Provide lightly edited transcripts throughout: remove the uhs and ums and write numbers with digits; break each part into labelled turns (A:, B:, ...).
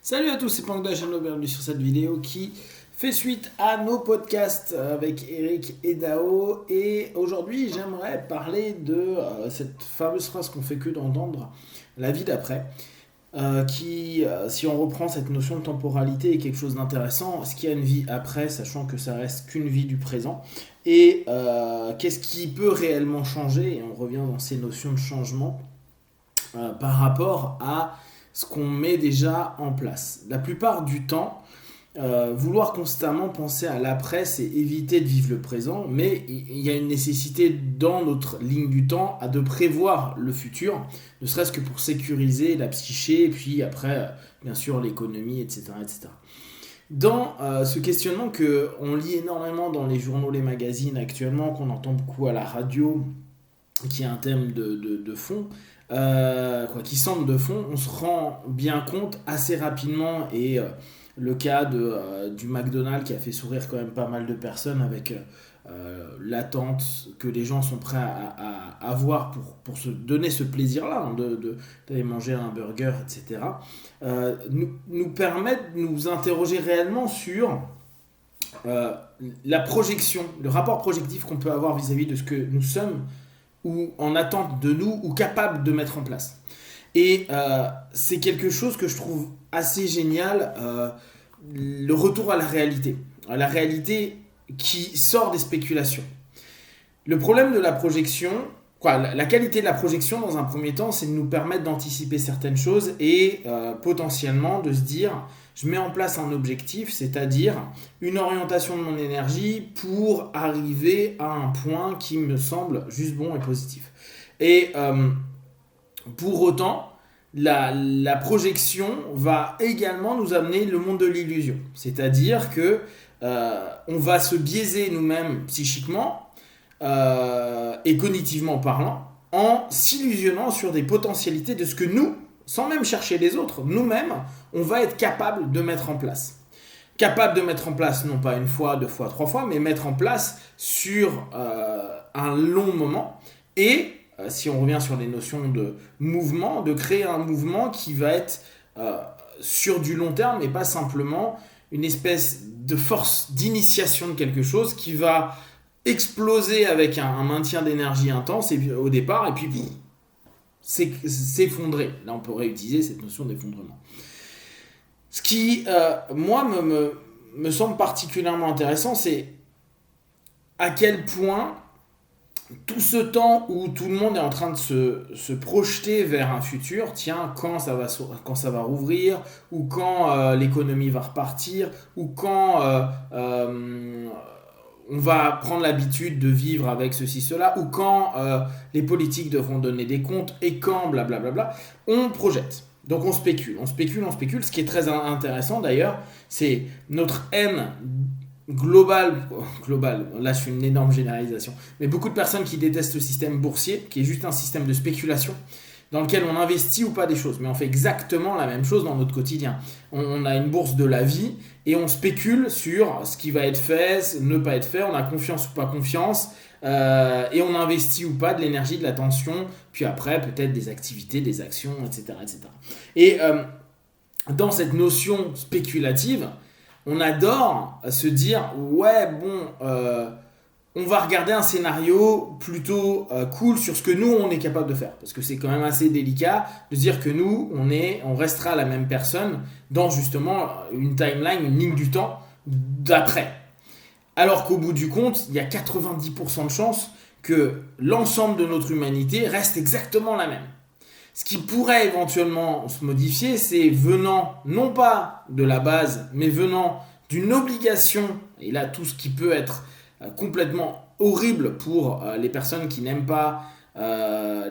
A: Salut à tous, c'est Pangda Chano, bienvenue sur cette vidéo qui fait suite à nos podcasts avec Eric et Dao. Et aujourd'hui, j'aimerais parler de cette fameuse phrase qu'on fait que d'entendre, la vie d'après. Si on reprend cette notion de temporalité, est quelque chose d'intéressant. Est-ce qu'il y a une vie après, sachant que ça reste qu'une vie du présent? Et qu'est-ce qui peut réellement changer? Et on revient dans ces notions de changement par rapport à ce qu'on met déjà en place. La plupart du temps, vouloir constamment penser à l'après, c'est éviter de vivre le présent, mais il y a une nécessité dans notre ligne du temps à de prévoir le futur, ne serait-ce que pour sécuriser la psyché, et puis après, bien sûr, l'économie, etc. etc. Dans ce questionnement qu'on lit énormément dans les journaux, les magazines actuellement, qu'on entend beaucoup à la radio, qui est un thème de fond, qui semble de fond, on se rend bien compte assez rapidement, et le cas du McDonald's qui a fait sourire quand même pas mal de personnes avec l'attente que les gens sont prêts à avoir pour se donner ce plaisir-là, hein, d'aller manger un burger, etc., nous permettent de nous interroger réellement sur la projection, le rapport projectif qu'on peut avoir vis-à-vis de ce que nous sommes, ou en attente de nous, ou capable de mettre en place. Et c'est quelque chose que je trouve assez génial, le retour à la réalité qui sort des spéculations. Le problème de la projection, la qualité de la projection dans un premier temps, c'est de nous permettre d'anticiper certaines choses et potentiellement de se dire, je mets en place un objectif, c'est-à-dire une orientation de mon énergie pour arriver à un point qui me semble juste bon et positif. Et pour autant, la projection va également nous amener le monde de l'illusion. C'est-à-dire que on va se biaiser nous-mêmes psychiquement et cognitivement parlant en s'illusionnant sur des potentialités de ce que nous, sans même chercher les autres, nous-mêmes, on va être capable de mettre en place. Capable de mettre en place, non pas une fois, deux fois, trois fois, mais mettre en place sur un long moment. Et si on revient sur les notions de mouvement, de créer un mouvement qui va être sur du long terme et pas simplement une espèce de force d'initiation de quelque chose qui va exploser avec un maintien d'énergie intense au départ et puis s'effondrer. Là, on peut réutiliser cette notion d'effondrement. Ce qui, moi, me semble particulièrement intéressant, c'est à quel point tout ce temps où tout le monde est en train de se projeter vers un futur, tiens, quand ça va rouvrir, ou quand l'économie va repartir, ou quand on va prendre l'habitude de vivre avec ceci, cela, ou quand les politiques devront donner des comptes, et quand blablabla, on projette. Donc on spécule. Ce qui est très intéressant d'ailleurs, c'est notre haine globale, là je fais une énorme généralisation, mais beaucoup de personnes qui détestent le système boursier, qui est juste un système de spéculation, dans lequel on investit ou pas des choses, mais on fait exactement la même chose dans notre quotidien. On a une bourse de la vie et on spécule sur ce qui va être fait, ne pas être fait, on a confiance ou pas confiance, et on investit ou pas de l'énergie, de l'attention, puis après peut-être des activités, des actions, etc. etc. Et dans cette notion spéculative, on adore se dire, ouais, bon, on va regarder un scénario plutôt cool sur ce que nous, on est capable de faire. Parce que c'est quand même assez délicat de dire que nous, on restera la même personne dans justement une timeline, une ligne du temps d'après. Alors qu'au bout du compte, il y a 90% de chances que l'ensemble de notre humanité reste exactement la même. Ce qui pourrait éventuellement se modifier, c'est venant non pas de la base, mais venant d'une obligation, et là tout ce qui peut être complètement horrible pour les personnes qui n'aiment pas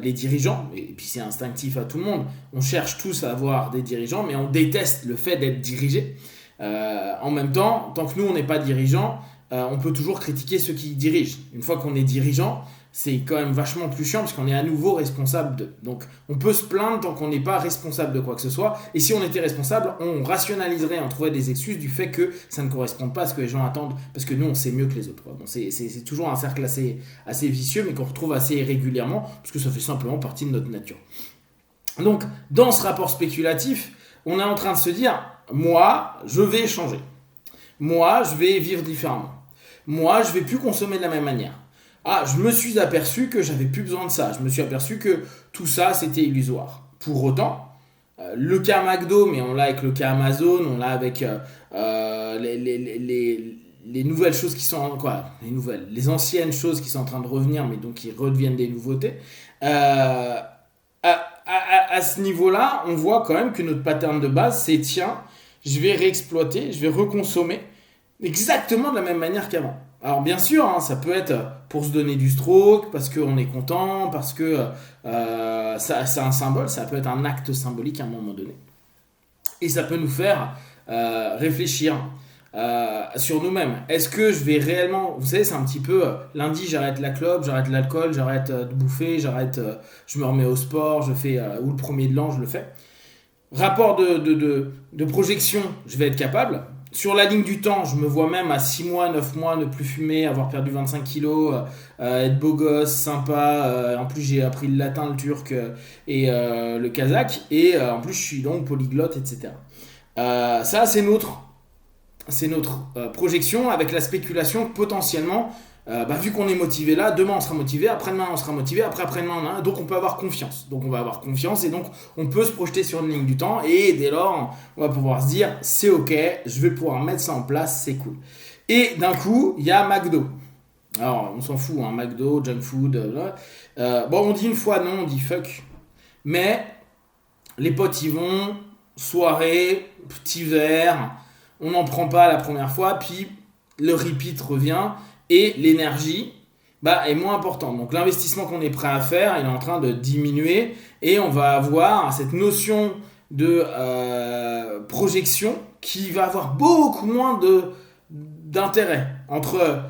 A: les dirigeants, et puis c'est instinctif à tout le monde, on cherche tous à avoir des dirigeants, mais on déteste le fait d'être dirigé. En même temps, tant que nous on n'est pas dirigeant, on peut toujours critiquer ceux qui dirigent. Une fois qu'on est dirigeant, c'est quand même vachement plus chiant parce qu'on est à nouveau responsable de. Donc on peut se plaindre tant qu'on n'est pas responsable de quoi que ce soit. Et si on était responsable, on rationaliserait, on trouverait des excuses du fait que ça ne correspond pas à ce que les gens attendent parce que nous on sait mieux que les autres. Bon, c'est toujours un cercle assez vicieux mais qu'on retrouve assez régulièrement parce que ça fait simplement partie de notre nature. Donc dans ce rapport spéculatif, on est en train de se dire moi, je vais changer. Moi, je vais vivre différemment. Moi, je vais plus consommer de la même manière. Ah, je me suis aperçu que j'avais plus besoin de ça. Je me suis aperçu que tout ça, c'était illusoire. Pour autant, le cas McDo, mais on l'a avec le cas Amazon, on l'a avec les nouvelles choses qui sont... Quoi, les nouvelles, les anciennes choses qui sont en train de revenir, mais donc qui redeviennent des nouveautés. À ce niveau-là, on voit quand même que notre pattern de base, c'est tiens, je vais réexploiter, je vais reconsommer exactement de la même manière qu'avant. Alors bien sûr, hein, ça peut être pour se donner du stroke, parce qu'on est content, parce que c'est un symbole, ça peut être un acte symbolique à un moment donné. Et ça peut nous faire réfléchir sur nous-mêmes. Est-ce que je vais réellement... Vous savez, c'est un petit peu... lundi, j'arrête la clope, j'arrête l'alcool, j'arrête de bouffer, je me remets au sport, je fais... ou le premier de l'an, je le fais. Rapport de projection, je vais être capable. Sur la ligne du temps, je me vois même à 6 mois, 9 mois ne plus fumer, avoir perdu 25 kilos, être beau gosse, sympa. En plus, j'ai appris le latin, le turc et le kazakh. Et en plus, je suis donc polyglotte, etc. Ça, c'est notre projection avec la spéculation que potentiellement, vu qu'on est motivé là, demain on sera motivé, après-demain on sera motivé, après-demain, donc on peut avoir confiance. Donc on va avoir confiance et donc on peut se projeter sur une ligne du temps et dès lors on va pouvoir se dire c'est ok, je vais pouvoir mettre ça en place, c'est cool. Et d'un coup, il y a McDo. Alors on s'en fout, hein, McDo, junk food, on dit une fois non, on dit fuck. Mais les potes y vont, soirée, petit verre, on n'en prend pas la première fois, puis le repeat revient et l'énergie est moins importante. Donc l'investissement qu'on est prêt à faire, il est en train de diminuer et on va avoir cette notion de projection qui va avoir beaucoup moins d'intérêt entre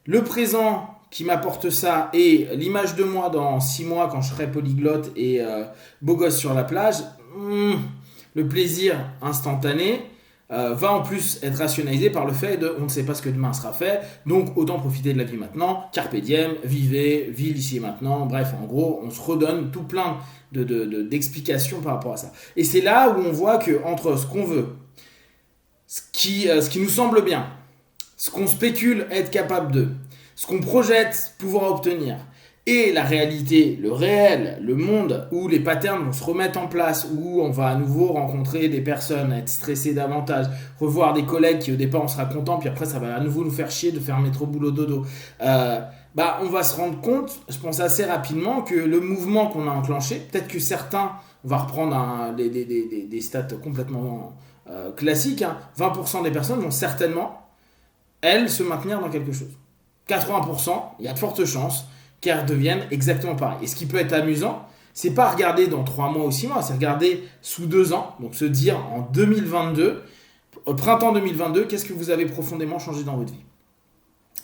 A: le présent qui m'apporte ça et l'image de moi dans 6 mois quand je serai polyglotte et beau gosse sur la plage. Le plaisir instantané va en plus être rationalisé par le fait de on ne sait pas ce que demain sera fait, donc autant profiter de la vie maintenant, carpe diem, vivez, vie ici et maintenant, bref, en gros, on se redonne tout plein d'explications par rapport à ça. Et c'est là où on voit que entre ce qu'on veut, ce qui nous semble bien, ce qu'on spécule être capable de, ce qu'on projette pouvoir obtenir, et la réalité, le réel, le monde où les patterns vont se remettre en place, où on va à nouveau rencontrer des personnes, être stressé davantage, revoir des collègues qui au départ on sera content, puis après ça va à nouveau nous faire chier de faire métro boulot dodo. On va se rendre compte, je pense assez rapidement, que le mouvement qu'on a enclenché, peut-être que certains, on va reprendre des stats complètement classiques, 20% des personnes vont certainement, elles, se maintenir dans quelque chose. 80%, il y a de fortes chances qu'elles deviennent exactement pareil. Et ce qui peut être amusant, c'est pas regarder dans 3 mois ou 6 mois, c'est regarder sous 2 ans, donc se dire en 2022, au printemps 2022, qu'est-ce que vous avez profondément changé dans votre vie ?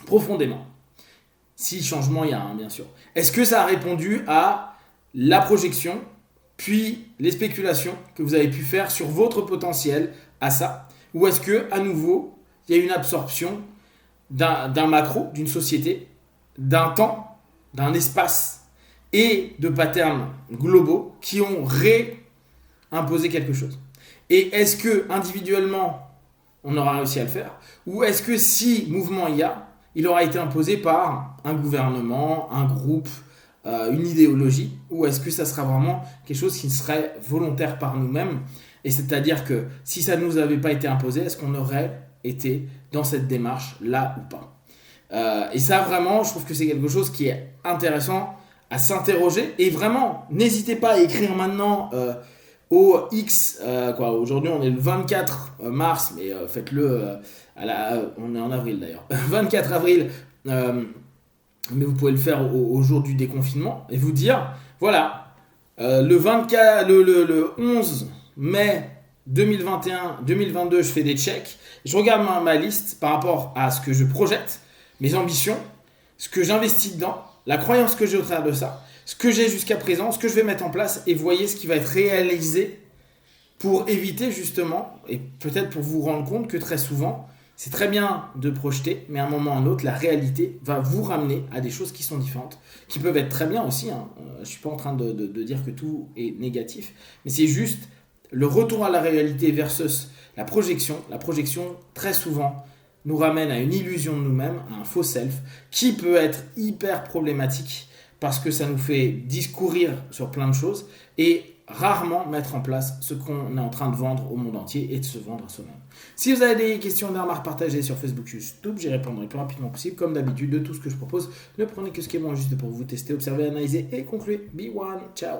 A: Profondément. Si changement il y a un, bien sûr. Est-ce que ça a répondu à la projection, puis les spéculations que vous avez pu faire sur votre potentiel à ça ? Ou est-ce que, à nouveau, il y a une absorption d'un macro, d'une société, d'un temps, d'un espace et de patterns globaux qui ont réimposé quelque chose. Et est-ce que individuellement on aura réussi à le faire, ou est-ce que si mouvement il aura été imposé par un gouvernement, un groupe, une idéologie, ou est-ce que ça sera vraiment quelque chose qui serait volontaire par nous-mêmes, et c'est-à-dire que si ça ne nous avait pas été imposé, est-ce qu'on aurait été dans cette démarche là ou pas ? Et ça vraiment, je trouve que c'est quelque chose qui est intéressant à s'interroger. Et vraiment, n'hésitez pas à écrire maintenant au X. Aujourd'hui, on est le 24 mars, mais faites-le. On est en avril d'ailleurs. 24 avril, mais vous pouvez le faire au jour du déconfinement et vous dire voilà, le 11 mai 2021-2022, je fais des checks. Je regarde ma liste par rapport à ce que je projette, mes ambitions, ce que j'investis dedans, la croyance que j'ai au travers de ça, ce que j'ai jusqu'à présent, ce que je vais mettre en place, et voyez ce qui va être réalisé pour éviter justement, et peut-être pour vous rendre compte que très souvent, c'est très bien de projeter, mais à un moment ou à un autre, la réalité va vous ramener à des choses qui sont différentes, qui peuvent être très bien aussi. Je ne suis pas en train de dire que tout est négatif, mais c'est juste le retour à la réalité versus La projection, très souvent, nous ramène à une illusion de nous-mêmes, à un faux self, qui peut être hyper problématique parce que ça nous fait discourir sur plein de choses et rarement mettre en place ce qu'on est en train de vendre au monde entier et de se vendre à soi-même. Si vous avez des questions, des remarques partagées sur Facebook, YouTube, j'y répondrai le plus rapidement possible. Comme d'habitude, de tout ce que je propose, ne prenez que ce qui est bon juste pour vous tester, observer, analyser et conclure. Be one, ciao.